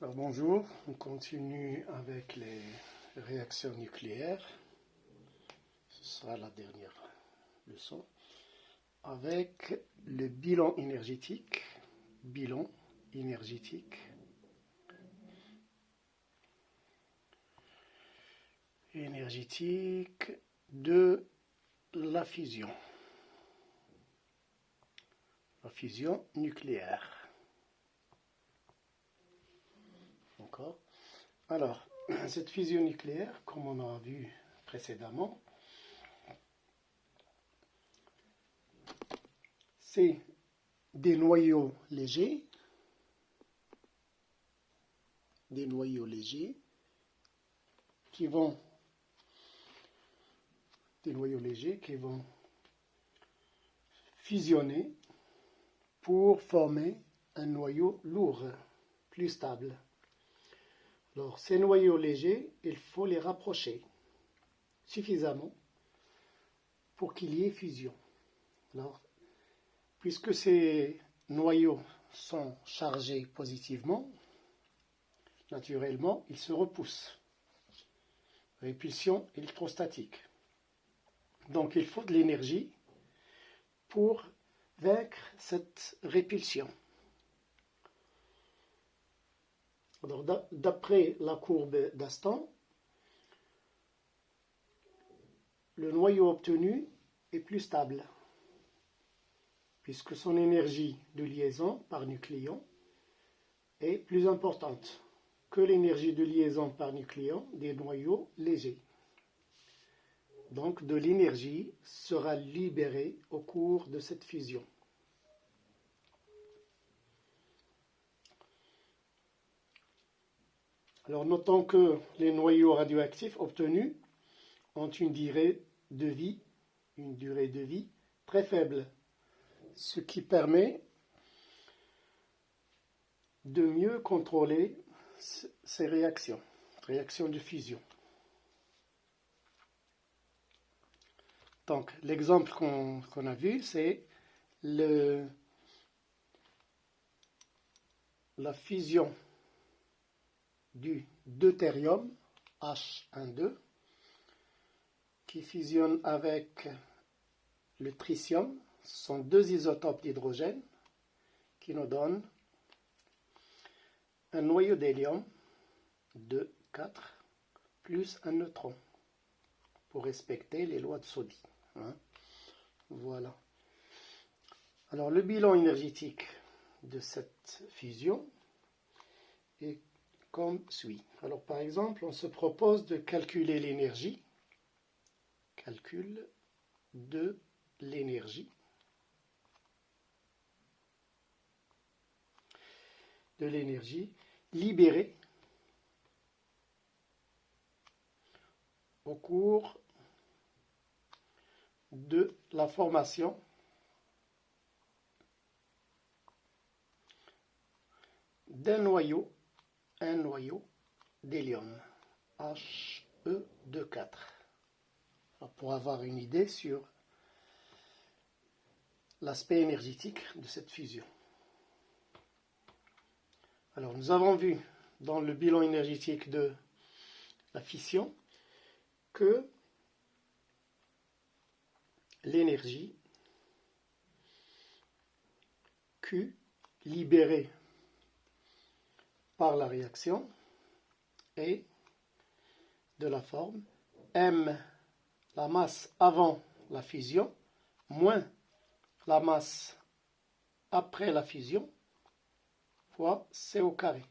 Alors bonjour, on continue avec les réactions nucléaires. Ce sera la dernière leçon. Avec le bilan énergétique. Bilan énergétique. Énergétique de la fusion. La fusion nucléaire. D'accord. Alors, cette fusion nucléaire, comme on a vu précédemment, c'est des noyaux légers qui vont fusionner pour former un noyau lourd, plus stable. Alors, ces noyaux légers, il faut les rapprocher suffisamment pour qu'il y ait fusion. Alors, puisque ces noyaux sont chargés positivement, naturellement, ils se repoussent. Répulsion électrostatique. Donc, il faut de l'énergie pour vaincre cette répulsion. Alors, d'après la courbe d'Aston, le noyau obtenu est plus stable, puisque son énergie de liaison par nucléon est plus importante que l'énergie de liaison par nucléon des noyaux légers. Donc, de l'énergie sera libérée au cours de cette fusion. Alors, notons que les noyaux radioactifs obtenus ont une durée de vie très faible, ce qui permet de mieux contrôler ces réactions de fusion. Donc, l'exemple qu'on a vu, c'est la fusion du deutérium H12 qui fusionne avec le tritium. Ce sont deux isotopes d'hydrogène qui nous donnent un noyau d'hélium 2, 4 plus un neutron pour respecter les lois de Soddy. Voilà. Alors, le bilan énergétique de cette fusion est comme suit. Alors, par exemple, on se propose de calculer l'énergie. Calcul de l'énergie. Libérée au cours de la formation d'un noyau, d'hélium, He24. Pour avoir une idée sur l'aspect énergétique de cette fusion. Alors, nous avons vu dans le bilan énergétique de la fission que l'énergie Q libérée par la réaction est de la forme M, la masse avant la fusion, moins la masse après la fusion, fois C au carré.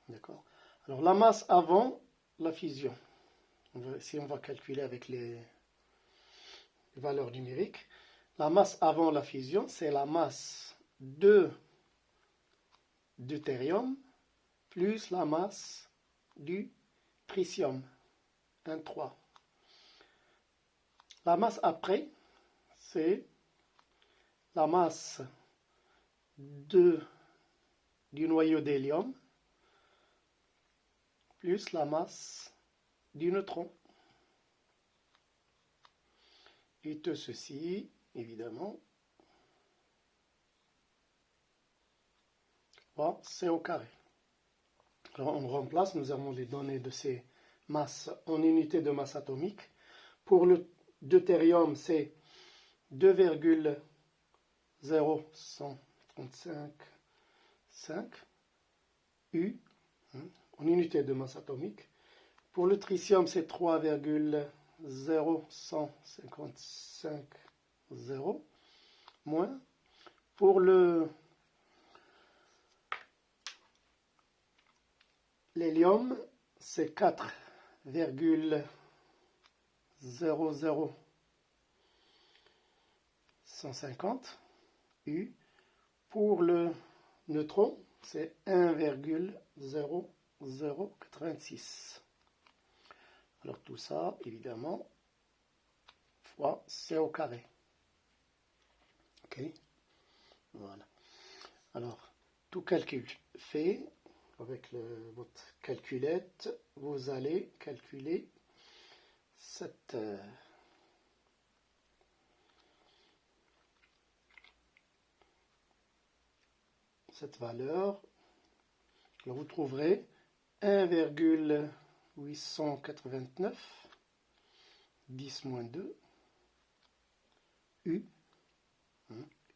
D'accord. Alors, la masse avant la fusion, si on va calculer avec les valeurs numériques, la masse avant la fusion, c'est la masse de deutérium plus la masse du tritium, 1,3. La masse après, c'est la masse du noyau d'hélium plus la masse du neutron. Et tout ceci, évidemment, fois C au carré. Alors on remplace, nous avons les données de ces masses en unités de masse atomique. Pour le deutérium, c'est 2,0135 U en unité de masse atomique. Pour le tritium, c'est 3,0155 moins. Pour l'hélium, c'est 4,00150 U. Pour le neutron, c'est 1,0086. Alors tout ça, évidemment, fois C au carré. Ok, voilà. Alors, tout calcul fait, avec votre calculette, vous allez calculer cette valeur. Alors vous trouverez 1,889 10 moins 2 U,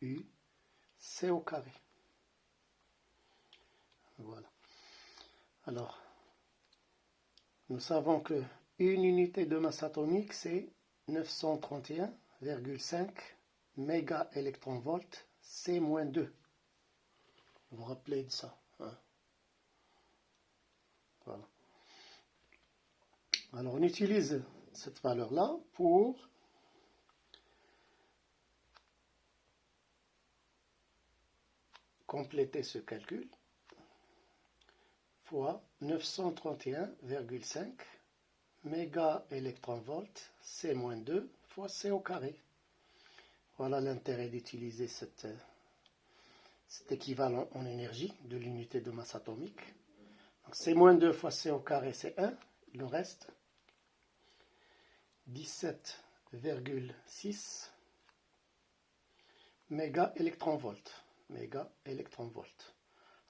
U, C au carré. Voilà. Alors, nous savons que une unité de masse atomique, c'est 931,5 mégaélectronvolts C-2. Vous vous rappelez de ça, hein? Voilà. Alors, on utilise cette valeur-là pour compléter ce calcul fois 931,5 mégaélectronvolts C-2 fois C au carré. Voilà l'intérêt d'utiliser cet équivalent en énergie de l'unité de masse atomique. Donc C-2 fois C au carré, c'est 1. Il nous reste 17,6 mégaélectronvolts.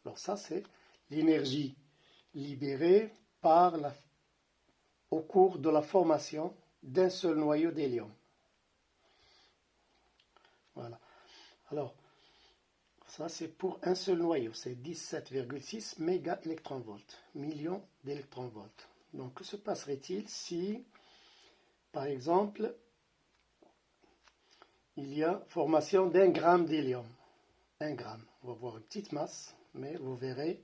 Alors ça, c'est l'énergie libérée au cours de la formation d'un seul noyau d'hélium. Voilà. Alors, ça c'est pour un seul noyau, c'est 17,6 mégaélectronvolts, millions d'électronvolts. Donc, que se passerait-il si, par exemple, il y a formation d'1 gramme d'hélium? 1 gramme, on va voir une petite masse, mais vous verrez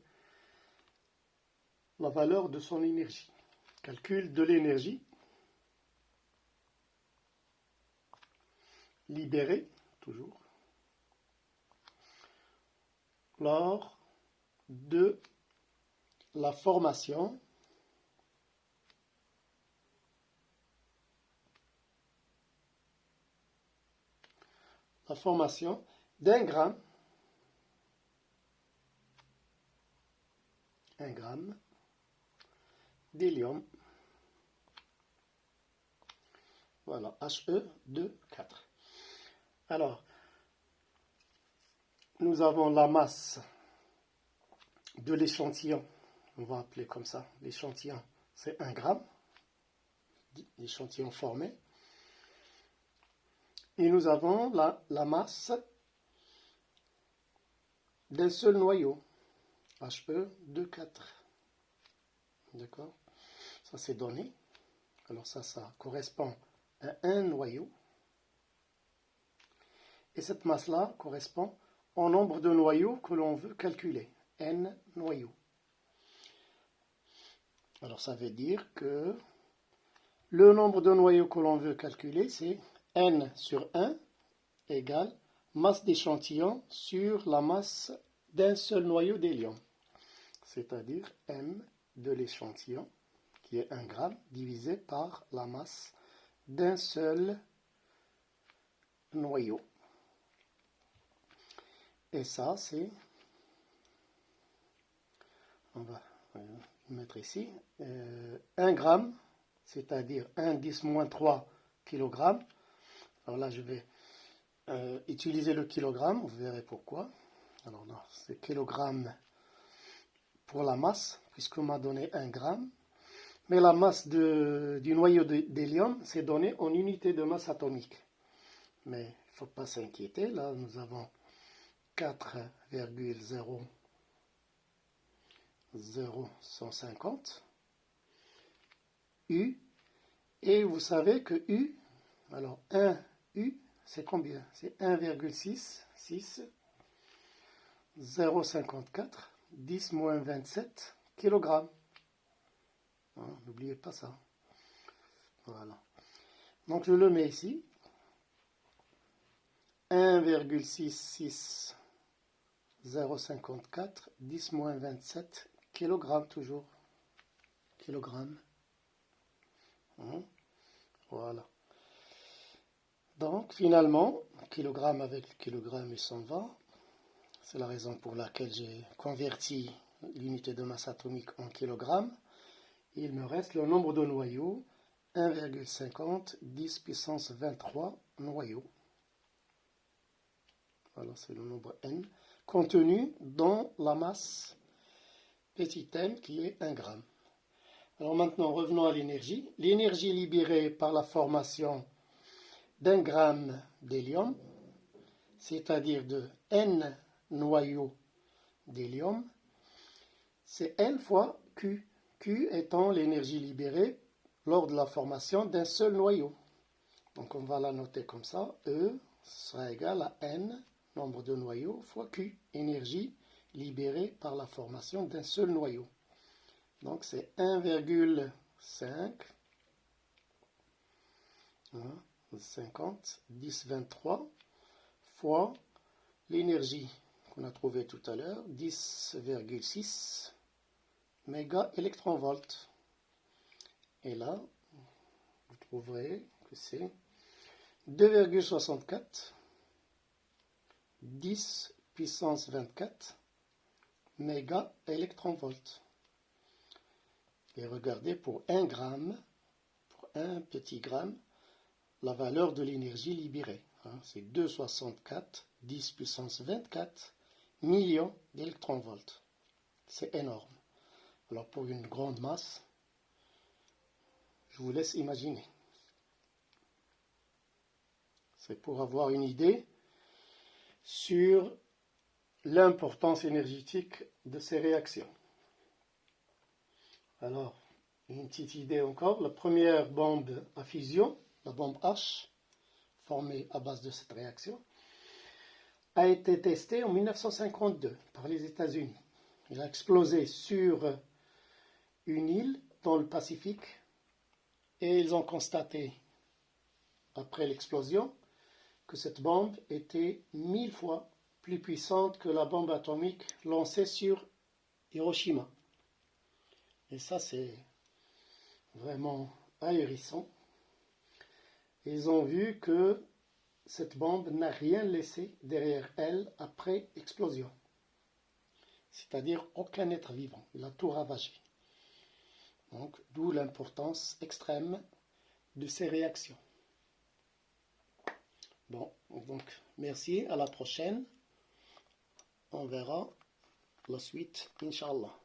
la valeur de son énergie. Calcul de l'énergie libérée, toujours, lors de la formation d'un gramme, 1 gramme d'hélium. Voilà, He2,4. Alors, nous avons la masse de l'échantillon, on va appeler comme ça, l'échantillon, c'est 1 gramme, l'échantillon formé. Et nous avons la masse d'un seul noyau, He2,4. D'accord? Ça, c'est donné. Alors ça correspond à un noyau. Et cette masse-là correspond au nombre de noyaux que l'on veut calculer, n noyaux. Alors ça veut dire que le nombre de noyaux que l'on veut calculer, c'est n sur 1 égale masse d'échantillon sur la masse d'un seul noyau d'hélium. C'est-à-dire m de l'échantillon, qui est 1 gramme, divisé par la masse d'un seul noyau. Et ça, c'est, on va mettre ici, 1 gramme, c'est-à-dire 1 10 moins 3 kg. Alors là, je vais utiliser le kilogramme, vous verrez pourquoi. Alors non, c'est kilogramme pour la masse, puisqu'on m'a donné 1 gramme. Mais la masse du noyau d'hélium, c'est donné en unité de masse atomique. Mais il ne faut pas s'inquiéter, là nous avons 4,00150 U. Et vous savez que U, alors 1 U, c'est combien? C'est 1,66054 10 moins 27 kg. N'oubliez pas ça. Voilà. Donc je le mets ici. 1,66054 10 moins 27 kg toujours. Kilogramme. Voilà. Donc finalement, kilogramme avec kilogramme, il s'en va. C'est la raison pour laquelle j'ai converti l'unité de masse atomique en kilogrammes. Il me reste le nombre de noyaux, 1,50 10 puissance 23 noyaux. Voilà, c'est le nombre n, contenu dans la masse petit m qui est 1 gramme. Alors maintenant, revenons à l'énergie. L'énergie libérée par la formation d'1 gramme d'hélium, c'est-à-dire de n noyaux d'hélium, c'est N fois Q. Q étant l'énergie libérée lors de la formation d'un seul noyau. Donc on va la noter comme ça. E sera égal à N, nombre de noyaux, fois Q, énergie libérée par la formation d'un seul noyau. Donc c'est 1,5 50 10 23 fois l'énergie qu'on a trouvée tout à l'heure, 10,6 méga électronvolts. Et là, vous trouverez que c'est 2,64 10 puissance 24 méga électronvolts. Et regardez, pour 1 gramme, pour 1 petit gramme, la valeur de l'énergie libérée. C'est 2,64 10 puissance 24 millions d'électronvolts. C'est énorme. Alors pour une grande masse, je vous laisse imaginer. C'est pour avoir une idée sur l'importance énergétique de ces réactions. Alors, une petite idée encore. La première bombe à fusion, la bombe H, formée à base de cette réaction, a été testée en 1952 par les États-Unis. Elle a explosé sur une île dans le Pacifique et ils ont constaté, après l'explosion, que cette bombe était 1000 fois plus puissante que la bombe atomique lancée sur Hiroshima. Et ça, c'est vraiment ahurissant. Ils ont vu que cette bombe n'a rien laissé derrière elle après explosion. C'est-à-dire aucun être vivant. Il a tout ravagé. Donc, d'où l'importance extrême de ces réactions. Bon, donc merci, à la prochaine. On verra la suite, Inch'Allah.